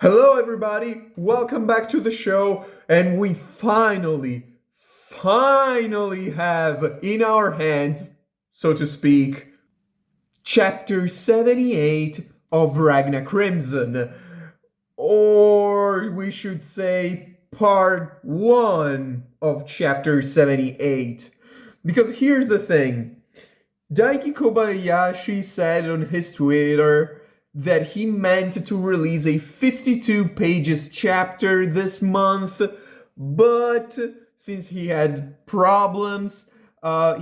Hello everybody, welcome back to the show, and we finally have in our hands, so to speak, chapter 78 of Ragna Crimson, or we should say part 1 of chapter 78. Because here's the thing, Daiki Kobayashi said on his Twitter that he meant to release a 52 pages chapter this month, but since he had problems,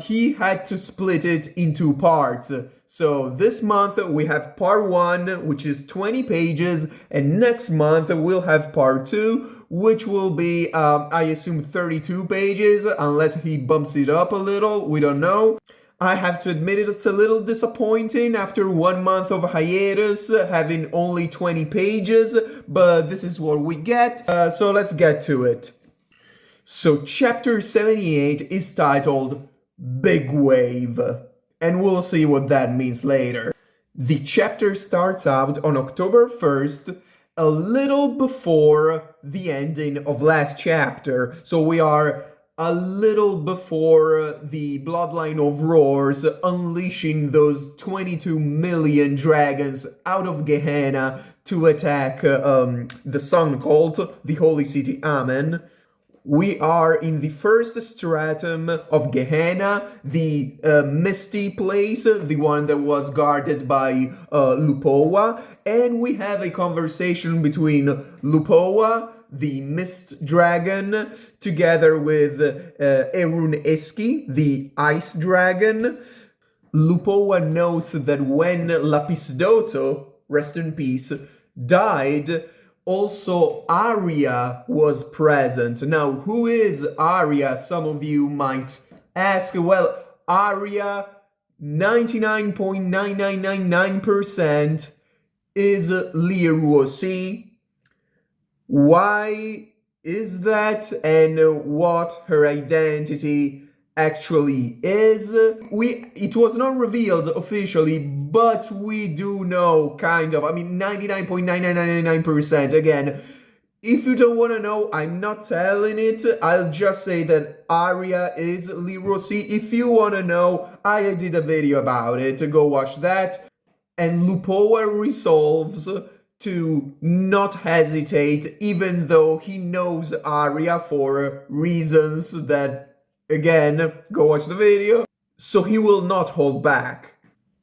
he had to split it in two parts. So this month we have part 1, which is 20 pages, and next month we'll have part 2, which will be, I assume, 32 pages, unless he bumps it up a little, we don't know. I have to admit it's a little disappointing after 1 month of hiatus, having only 20 pages, but this is what we get, so let's get to it. So chapter 78 is titled Big Wave, and we'll see what that means later. The chapter starts out on October 1st, a little before the ending of last chapter, so we are a little before the Bloodline of Roars unleashing those 22 million dragons out of Gehenna to attack the Sun Cult, the Holy City Amen. We are in the first stratum of Gehenna, the misty place, the one that was guarded by Lupoa, and we have a conversation between Lupoa, the Mist Dragon, together with Erun Eski, the Ice Dragon. Lupoa notes that when Lapisdoto, rest in peace, died, also Arya was present. Now, who is Arya? Some of you might ask. Well, Arya, 99.9999% is Liruosi. Why is that, and what her identity actually is? It was not revealed officially, but we do know, kind of. I mean, 99.9999%. Again, if you don't want to know, I'm not telling it. I'll just say that Arya is Lirosi. If you want to know, I did a video about it. Go watch that. And Lupoa resolves to not hesitate, even though he knows Arya for reasons that, again, go watch the video. So he will not hold back.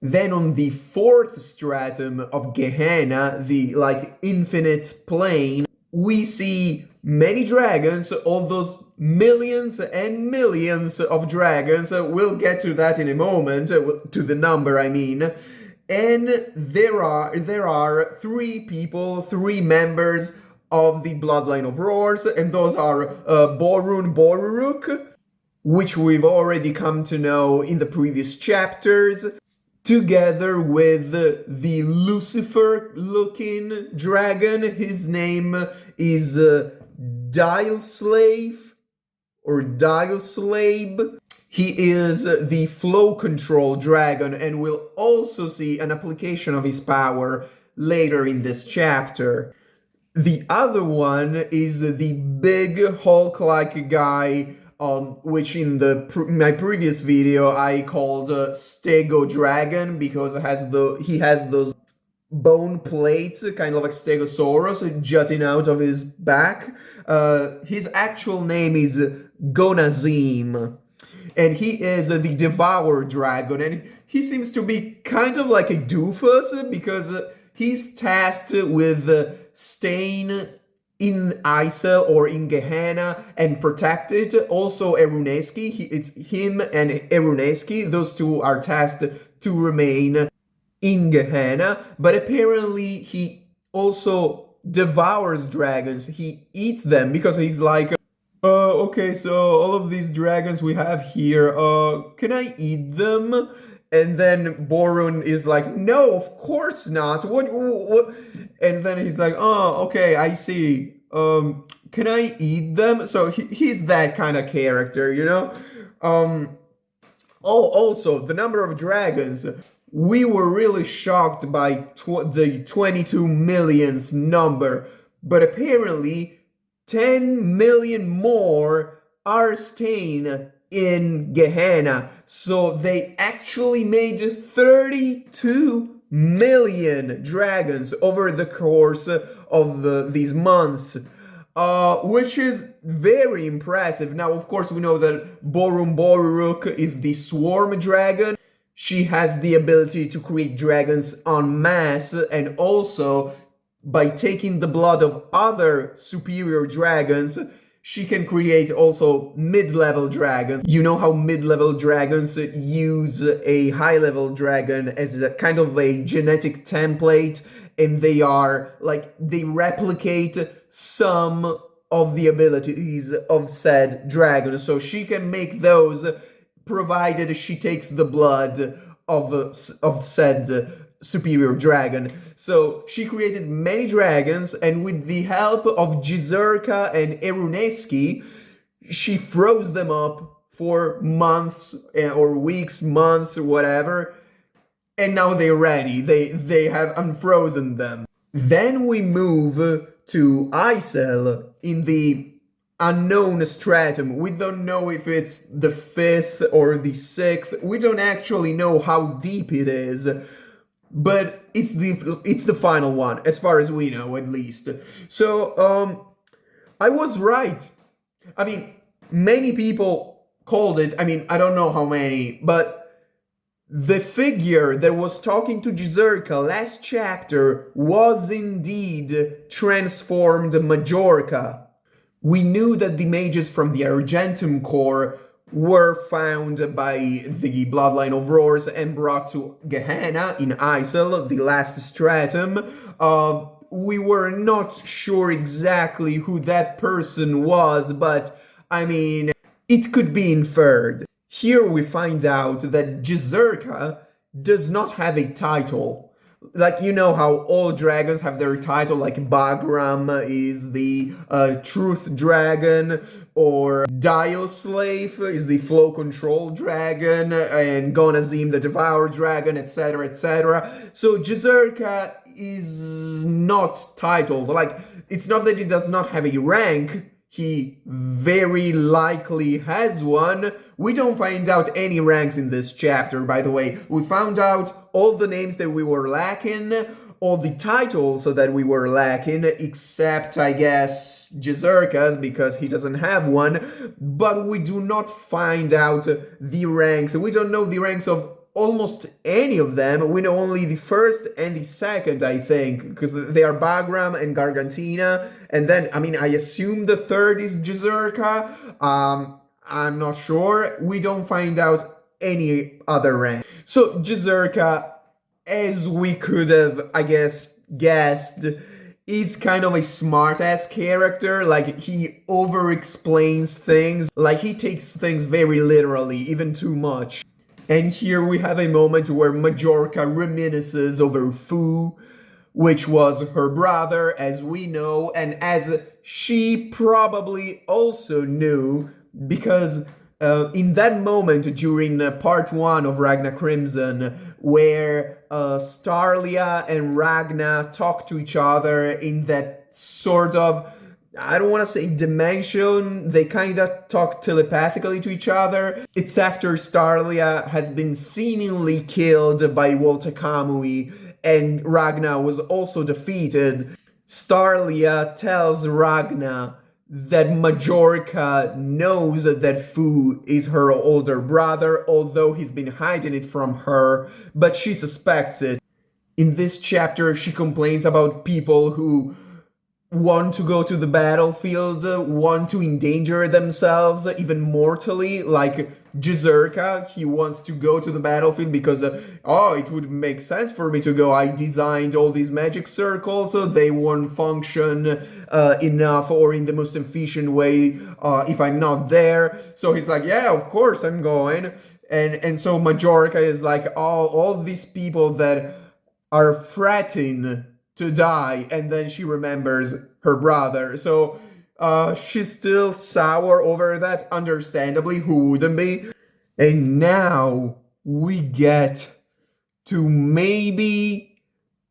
Then on the fourth stratum of Gehenna, the, infinite plane, we see many dragons, all those millions and millions of dragons. We'll get to that in a moment, to the number, I mean. And there are three members of the Bloodline of Roars, and those are Borun Boruruk, which we've already come to know in the previous chapters, together with the Lucifer-looking dragon. His name is Dialslave, or Dialslabe. He is the flow control dragon, and we'll also see an application of his power later in this chapter. The other one is the big Hulk-like guy, which in my previous video I called Stego Dragon, because he has those bone plates, kind of like Stegosaurus, jutting out of his back. His actual name is Gonazim. And he is the Devourer Dragon, and he seems to be kind of like a doofus, because he's tasked with staying in Isel or in Gehenna and protect it. Also Eruneski, it's him and Eruneski, those two are tasked to remain in Gehenna, but apparently he also devours dragons. He eats them because he's like, okay, so all of these dragons we have here, can I eat them? And then Borun is like, no, of course not. What? And then he's like, oh, okay, I see. Can I eat them? So he's that kind of character, you know? Also, the number of dragons. We were really shocked by the 22 millions number. but apparently 10 million more are staying in Gehenna. So they actually made 32 million dragons over the course of these months. Which is very impressive. Now, of course, we know that Borum Boruruk is the swarm dragon. She has the ability to create dragons en masse, and also by taking the blood of other superior dragons, she can create also mid-level dragons. You know how mid-level dragons use a high-level dragon as a kind of a genetic template, and they are like, they replicate some of the abilities of said dragon. So she can make those provided she takes the blood of said superior dragon. So she created many dragons, and with the help of Jizurka and Eruneski, she froze them up for months or weeks, months, or whatever, and now they're ready. They have unfrozen them. Then we move to Isel in the unknown stratum. We don't know if it's the 5th or the 6th. We don't actually know how deep it is, but it's the final one, as far as we know, at least. So I was right. I mean, many people called it. I mean, I don't know how many, but the figure that was talking to Jizurka last chapter was indeed transformed Majorca. We knew that the mages from the Argentum Corps were found by the Bloodline of Roars and brought to Gehenna in Isel, the last stratum. We were not sure exactly who that person was, but I mean, it could be inferred. Here we find out that Jizurka does not have a title. Like, you know how all dragons have their title, like Bagram is the Truth Dragon, or Dial Slave is the Flow Control Dragon, and Gonazim the Devour Dragon, etc., etc. So Jizurka is not titled. Like, it's not that he does not have a rank, he very likely has one. We don't find out any ranks in this chapter, by the way. We found out all the names that we were lacking, all the titles that we were lacking, except, I guess, Jizurka's, because he doesn't have one. But we do not find out the ranks. We don't know the ranks of almost any of them. We know only the first and the second, I think, because they are Bagram and Gargantina. And then, I mean, I assume the third is Jizurka. I'm not sure. We don't find out any other rank. So Jizurka, as we could have, I guess, guessed, is kind of a smart-ass character. Like, he over-explains things. Like, he takes things very literally, even too much. And here we have a moment where Majorca reminisces over Fu, which was her brother, as we know, and as she probably also knew, because in that moment during part 1 of Ragna Crimson, where Starlia and Ragna talk to each other in that sort of, I don't want to say dimension, they kind of talk telepathically to each other. It's after Starlia has been seemingly killed by Walter Kamui, and Ragna was also defeated. Starlia tells Ragna that Majorca knows that Fu is her older brother, although he's been hiding it from her, but she suspects it. In this chapter, she complains about people who want to go to the battlefield, want to endanger themselves, even mortally, like Jizurka. He wants to go to the battlefield because, it would make sense for me to go. I designed all these magic circles, so they won't function enough or in the most efficient way if I'm not there. So he's like, yeah, of course I'm going. And so Majorca is like, all these people that are fretting to die, and then she remembers her brother. So she's still sour over that, understandably, who wouldn't be? And now we get to maybe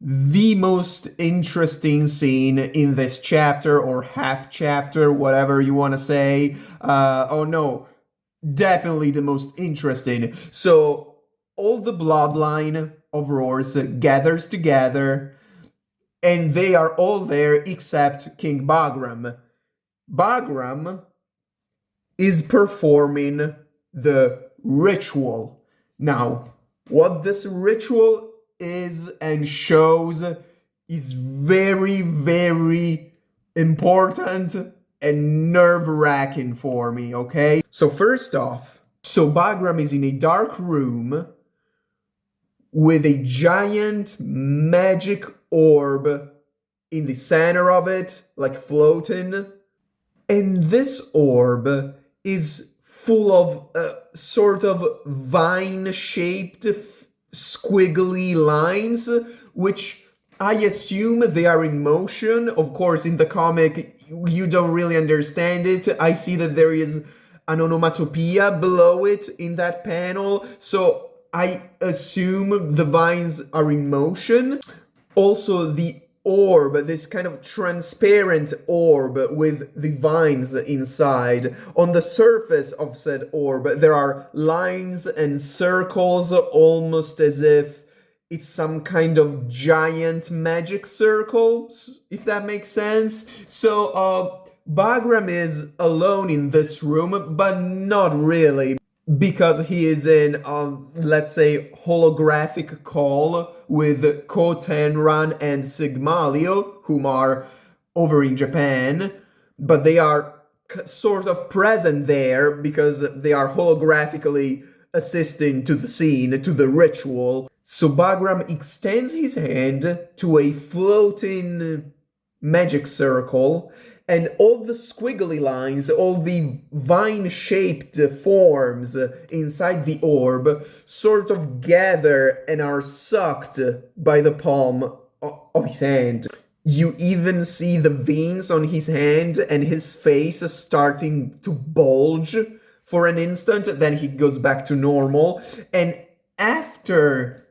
the most interesting scene in this chapter or half chapter, whatever you want to say. Oh no, definitely the most interesting. So all the bloodline of Roars gathers together, and they are all there except King Bagram. Bagram is performing the ritual. Now, what this ritual is and shows is very, very important and nerve-wracking for me, okay? So first off, Bagram is in a dark room with a giant magic orb in the center of it, like floating. And this orb is full of sort of vine-shaped squiggly lines, which I assume they are in motion. Of course, in the comic, you don't really understand it. I see that there is an onomatopoeia below it in that panel, so I assume the vines are in motion. Also, the orb, this kind of transparent orb with the vines inside. On the surface of said orb, there are lines and circles, almost as if it's some kind of giant magic circle, if that makes sense. So, Bagram is alone in this room, but not really, because he is in, let's say, holographic call with Ko Tenran and Sigmalio, whom are over in Japan, but they are sort of present there because they are holographically assisting to the scene, to the ritual. So Bagram extends his hand to a floating magic circle, and all the squiggly lines, all the vine-shaped forms inside the orb sort of gather and are sucked by the palm of his hand. You even see the veins on his hand and his face starting to bulge for an instant, then he goes back to normal. And after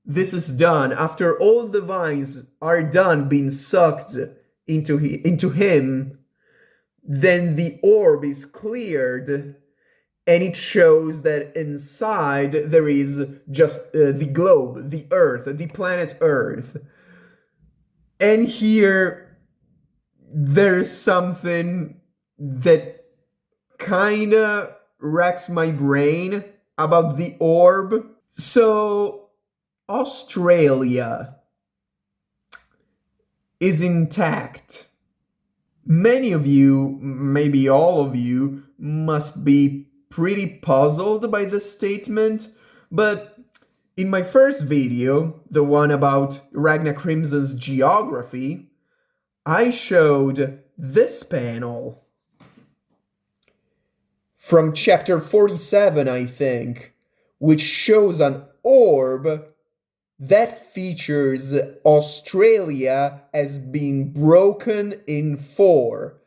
this is done, after all the vines are done being sucked into him, then the orb is cleared, and it shows that inside there is just the globe, the Earth, the planet Earth. And here there's something that kinda racks my brain about the orb. So, Australia is intact. Many of you, maybe all of you, must be pretty puzzled by this statement, but in my first video, the one about Ragna Crimson's geography, I showed this panel from chapter 47, I think, which shows an orb that features Australia as being broken in 4.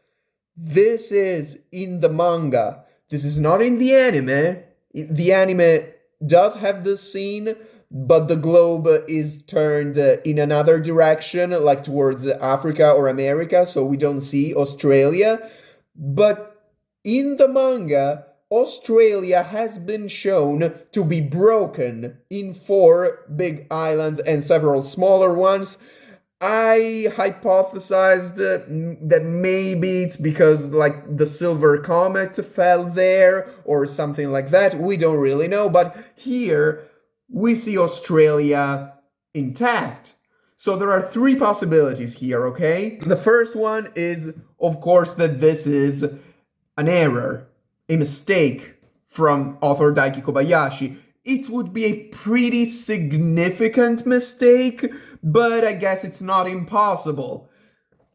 This is in the manga. This is not in the anime. The anime does have this scene, but the globe is turned in another direction, like towards Africa or America, so we don't see Australia. But in the manga, Australia has been shown to be broken in 4 big islands and several smaller ones. I hypothesized that maybe it's because, like, the silver comet fell there or something like that. We don't really know, but here we see Australia intact. So there are 3 possibilities here, okay? The first one is, of course, that this is an error, a mistake from author Daiki Kobayashi. It would be a pretty significant mistake, but I guess it's not impossible.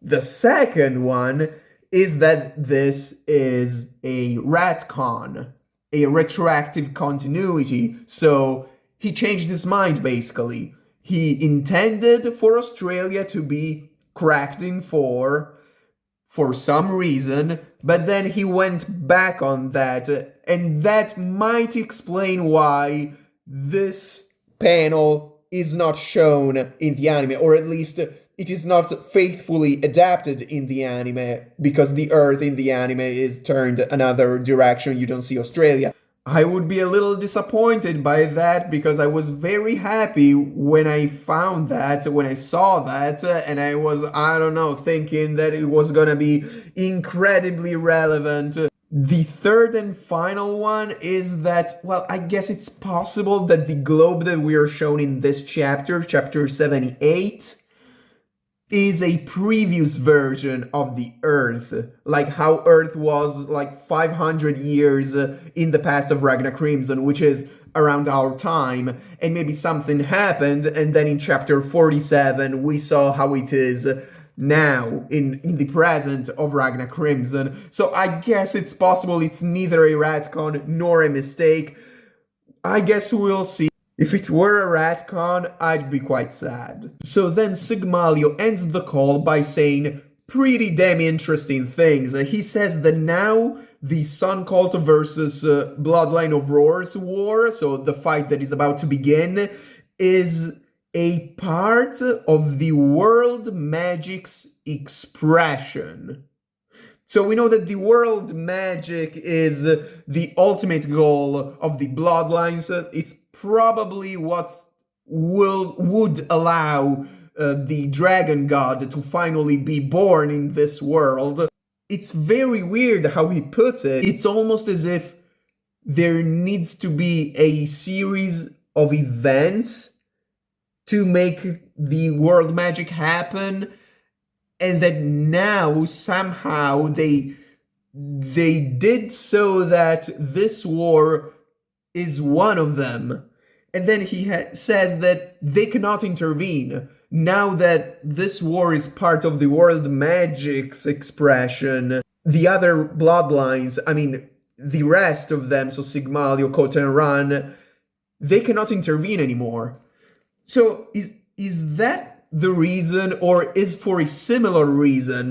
The second one is that this is a retcon, a retroactive continuity, so he changed his mind basically. He intended for Australia to be cracked in 4 for some reason, but then he went back on that, and that might explain why this panel is not shown in the anime, or at least it is not faithfully adapted in the anime, because the Earth in the anime is turned another direction. You don't see Australia. I would be a little disappointed by that, because I was very happy when I found that, when I saw that, and I was, I don't know, thinking that it was gonna be incredibly relevant. The third and final one is that, well, I guess it's possible that the globe that we are shown in this chapter, chapter 78, is a previous version of the Earth, like how Earth was like 500 years in the past of Ragna Crimson, which is around our time, and maybe something happened, and then in chapter 47 we saw how it is now in the present of Ragna Crimson. So I guess it's possible it's neither a retcon nor a mistake. I guess we'll see. If it were a retcon, I'd be quite sad. So then Sigmalio ends the call by saying pretty damn interesting things. He says that now the Sun Cult versus Bloodline of Roars war, so the fight that is about to begin, is a part of the world magic's expression. So we know that the world magic is the ultimate goal of the Bloodlines. It's probably what would allow the dragon god to finally be born in this world. It's very weird how he puts it. It's almost as if there needs to be a series of events to make the world magic happen, and that now somehow they did so that this war is one of them. And then he says that they cannot intervene. Now that this war is part of the world magic's expression, the other bloodlines, I mean, the rest of them, so Sigmalio, Kota, and Ran, they cannot intervene anymore. So is that the reason, or is for a similar reason,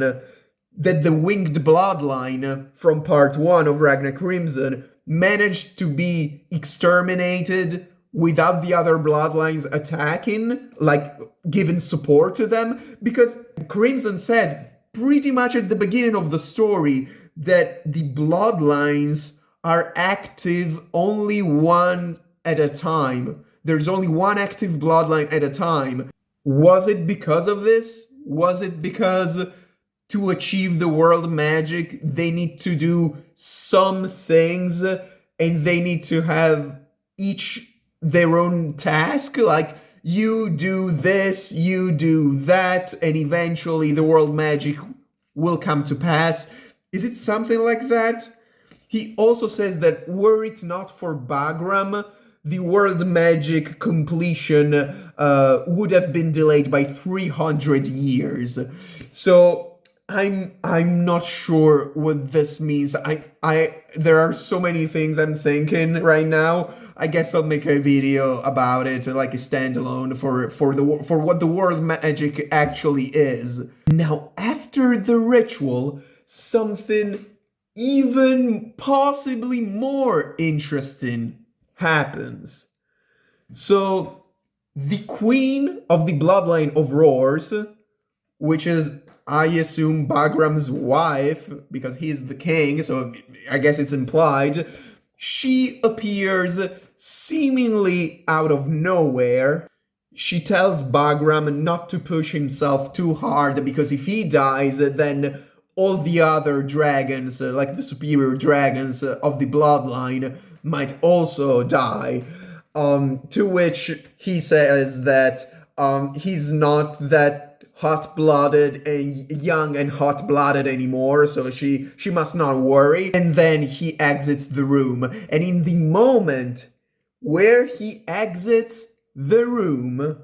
that the winged bloodline from part 1 of Ragna Crimson managed to be exterminated without the other bloodlines attacking, like giving support to them? Because Crimson says pretty much at the beginning of the story that the bloodlines are active only one at a time. There's only one active bloodline at a time. Was it because of this? Was it because to achieve the world magic, they need to do some things and they need to have each their own task? Like, you do this, you do that, and eventually the world magic will come to pass. Is it something like that? He also says that were it not for Bagram, the world magic completion would have been delayed by 300 years. So I'm not sure what this means. There are so many things I'm thinking right now. I guess I'll make a video about it, like a standalone for what the world magic actually is. Now, after the ritual, something even possibly more interesting happens. So the queen of the bloodline of Roars, which is, I assume, Bagram's wife, because he's the king, so I guess it's implied, she appears seemingly out of nowhere. She tells Bagram not to push himself too hard, because if he dies, then all the other dragons, like the superior dragons of the bloodline, might also die. To which he says that he's not that hot-blooded and young and hot-blooded anymore, so she must not worry. And then he exits the room. And in the moment where he exits the room,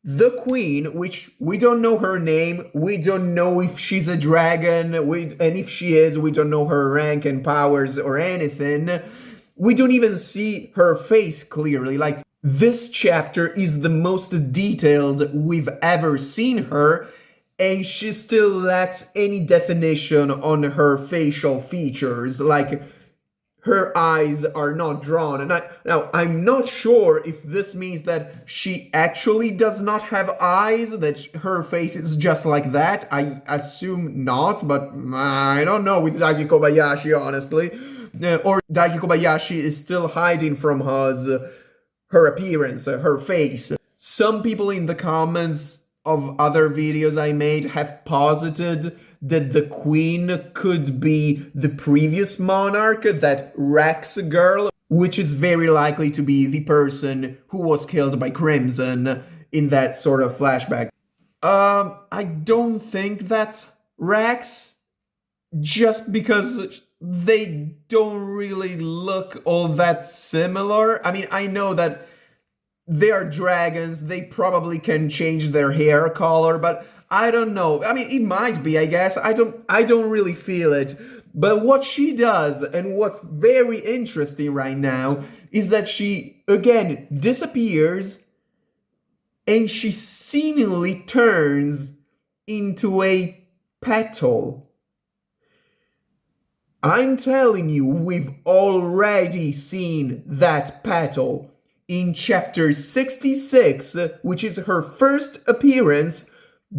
the queen, which we don't know her name, we don't know if she's a dragon, and if she is, we don't know her rank and powers or anything. We don't even see her face clearly. Like, this chapter is the most detailed we've ever seen her, and she still lacks any definition on her facial features. Like, her eyes are not drawn. And now, I'm not sure if this means that she actually does not have eyes, that her face is just like that. I assume not, but I don't know with Daiki Kobayashi, honestly. Or Daiki Kobayashi is still hiding from us her appearance, her face. Some people in the comments of other videos I made have posited that the queen could be the previous monarch, that Rex girl, which is very likely to be the person who was killed by Crimson in that sort of flashback. I don't think that's Rex, just because they don't really look all that similar. I mean, I know that they are dragons, they probably can change their hair color, but I don't know. I mean, it might be, I guess. I don't really feel it. But what she does, and what's very interesting right now, is that she, again, disappears, and she seemingly turns into a petal. I'm telling you, we've already seen that petal in chapter 66, which is her first appearance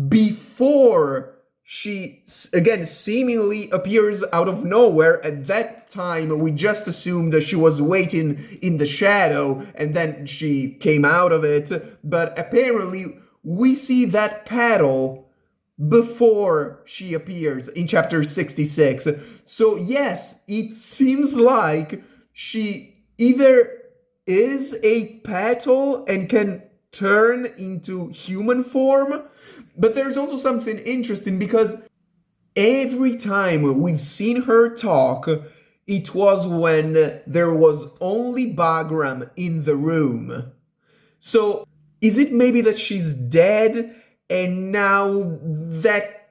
before she, again, seemingly appears out of nowhere. At that time, we just assumed that she was waiting in the shadow and then she came out of it. But apparently, we see that petal before she appears in chapter 66. So yes, it seems like she either is a petal and can turn into human form, but there's also something interesting because every time we've seen her talk, it was when there was only Bagram in the room. So is it maybe that she's dead and now that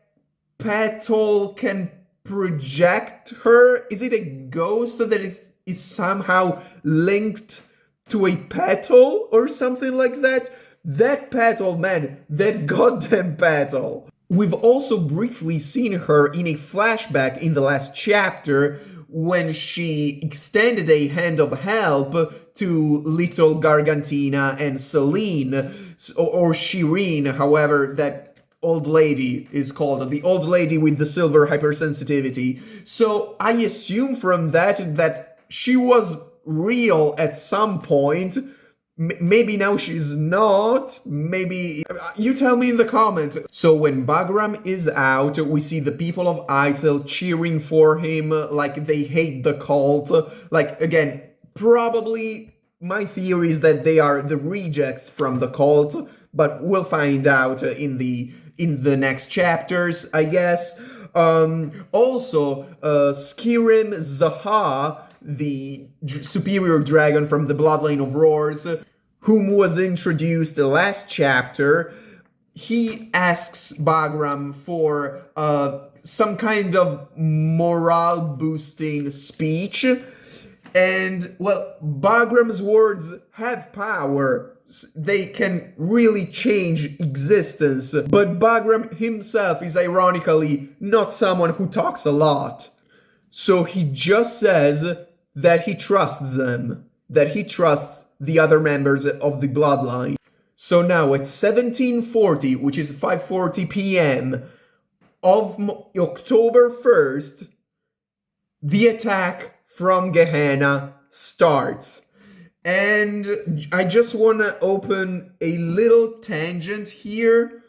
petal can project her? Is it a ghost that is somehow linked to a petal or something like that? That petal, man, that goddamn petal. We've also briefly seen her in a flashback in the last chapter when she extended a hand of help to little Gargantina and Celine, or Shireen, however that old lady is called, the old lady with the silver hypersensitivity. So I assume from that she was real at some point. Maybe now she's not, maybe, you tell me in the comment. So when Bagram is out, we see the people of Isel cheering for him like they hate the cult. Like, again, probably my theory is that they are the rejects from the cult, but we'll find out in the next chapters, I guess. Also, Skirim Zaha, the superior dragon from the bloodline of Roars, whom was introduced the last chapter, he asks Bagram for some kind of morale-boosting speech. And, well, Bagram's words have power. They can really change existence. But Bagram himself is ironically not someone who talks a lot. So he just says that he trusts them, that he trusts the other members of the bloodline. So now at 1740, which is 5:40 p.m. of October 1st, the attack from Gehenna starts. And I just want to open a little tangent here.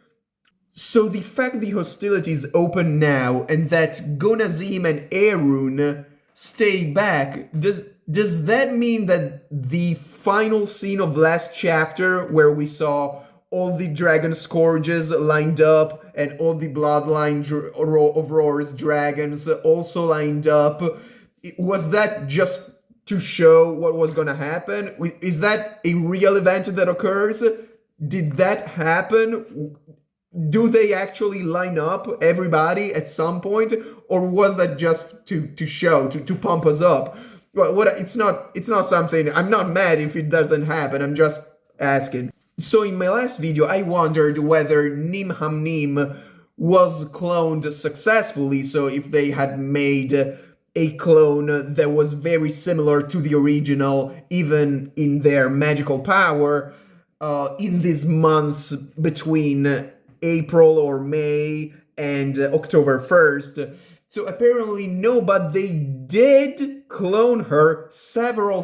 So the fact the hostilities open now and that Gonazim and Erun stay back, does that mean that the final scene of last chapter, where we saw all the dragon scourges lined up and all the bloodline of Roar's dragons also lined up, was that just to show what was going to happen? Is that a real event that occurs? Did that happen? Do they actually line up everybody at some point, or was that just to show, to pump us up? Well, it's not something. I'm not mad if it doesn't happen. I'm just asking. So in my last video, I wondered whether Nimhamnim was cloned successfully. So if they had made a clone that was very similar to the original, even in their magical power, in these months between April or May and October 1st. So apparently no, but they did clone her several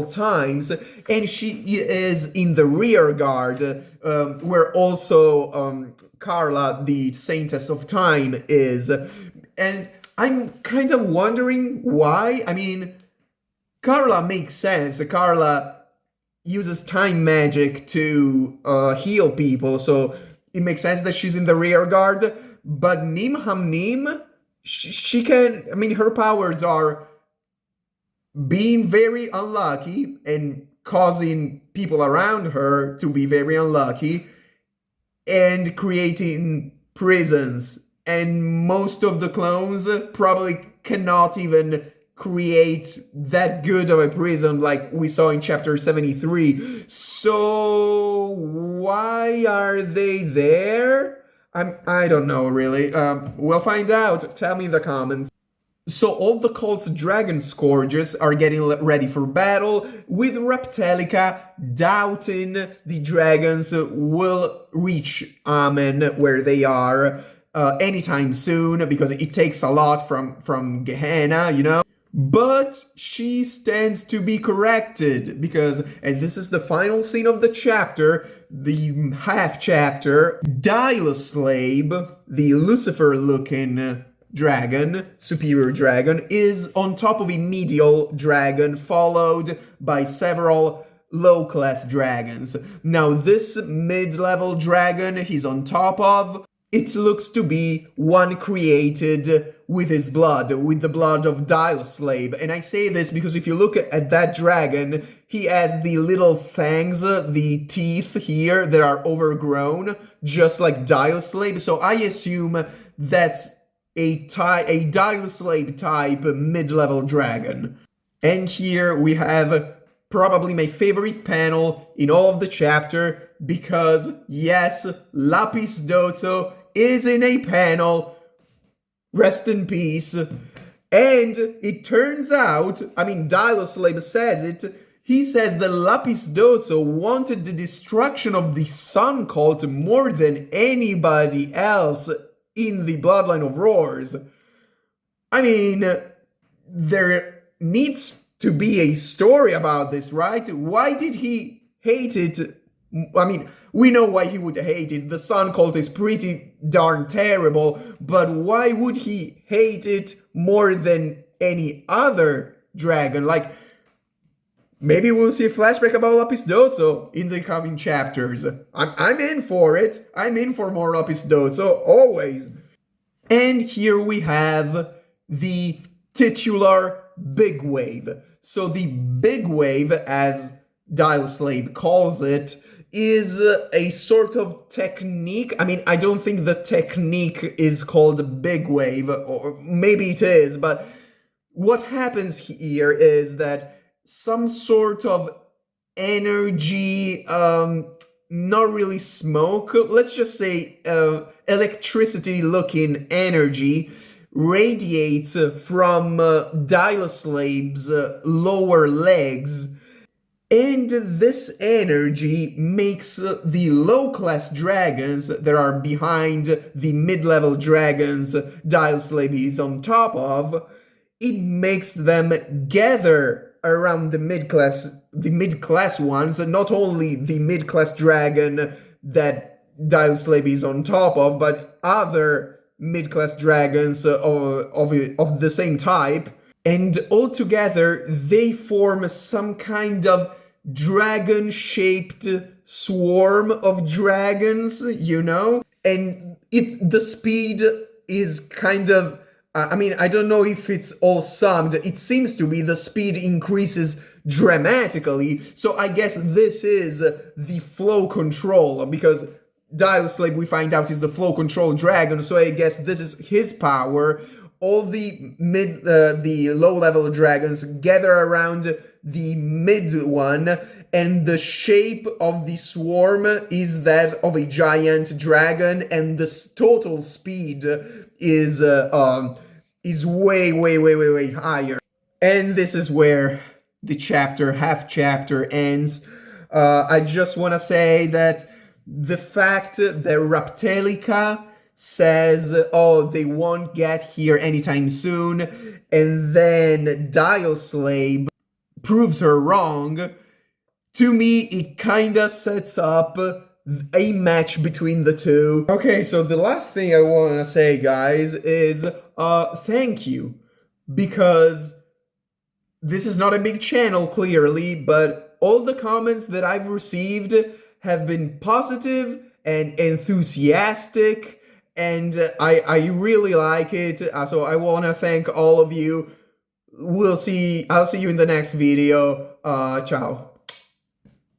times, and she is in the rear guard, where also Carla, the Saintess of Time, is. And I'm kind of wondering why. I mean, Carla makes sense. Carla uses time magic to heal people, so it makes sense that she's in the rear guard. But Nim Ham Nim, she can. I mean, her powers are being very unlucky and causing people around her to be very unlucky and creating prisons. And most of the clones probably cannot even create that good of a prison like we saw in chapter 73. So why are they there? I don't know really. We'll find out. Tell me in the comments. So all the cult's dragon scourges are getting ready for battle, with Reptelica doubting the dragons will reach Amen where they are anytime soon, because it takes a lot from Gehenna, you know? But she stands to be corrected, because, and this is the final scene of the chapter, the half chapter, Diloslabe, the Lucifer-looking dragon, superior dragon, is on top of a medial dragon, followed by several low-class dragons. Now this mid-level dragon he's on top of, it looks to be one created with his blood, with the blood of Diloslabe. And I say this because if you look at that dragon, he has the little fangs, the teeth here that are overgrown, just like Diloslabe. So I assume that's a Diloslabe type mid-level dragon. And here we have probably my favorite panel in all of the chapter, because yes, Lapis Dozzo is in a panel, rest in peace. And it turns out, I mean, Diloslabe says it, he says that Lapis Dozzo wanted the destruction of the Sun Cult more than anybody else in the Bloodline of Roars. I mean, there needs to be a story about this, right? Why did he hate it? I mean, we know why he would hate it. The Sun Cult is pretty darn terrible, but why would he hate it more than any other dragon? Like, maybe we'll see a flashback about Lapis Dozzo in the coming chapters. I'm in for it. I'm in for more Lapis Dozzo, always. And here we have the titular Big Wave. So the Big Wave, as Diloslabe calls it, is a sort of technique. I mean, I don't think the technique is called Big Wave, or maybe it is, but what happens here is that some sort of energy, not really smoke, let's just say electricity-looking energy, radiates from Diloslabe's lower legs. And this energy makes the low-class dragons that are behind the mid-level dragons Diloslabe is on top of, it makes them gather around the mid-class ones, not only the mid-class dragon that Diloslabe is on top of, but other mid-class dragons of the same type. And altogether, they form some kind of dragon-shaped swarm of dragons, you know? And the speed is kind of, I mean, I don't know if it's all summed. It seems to be the speed increases dramatically. So I guess this is the flow control, because Diloslabe, we find out, is the flow control dragon. So I guess this is his power. All the low-level dragons gather around the mid one, and the shape of the swarm is that of a giant dragon, and the total speed is is way higher. And this is where the half chapter ends. I just want to say that the fact that Raptelica says, oh, they won't get here anytime soon, and then Dioslave proves her wrong, to me, it kinda sets up a match between the two. Okay, so the last thing I want to say, guys, is thank you. Because this is not a big channel, clearly, but all the comments that I've received have been positive and enthusiastic, and I really like it. So I want to thank all of you. I'll see you in the next video. Ciao.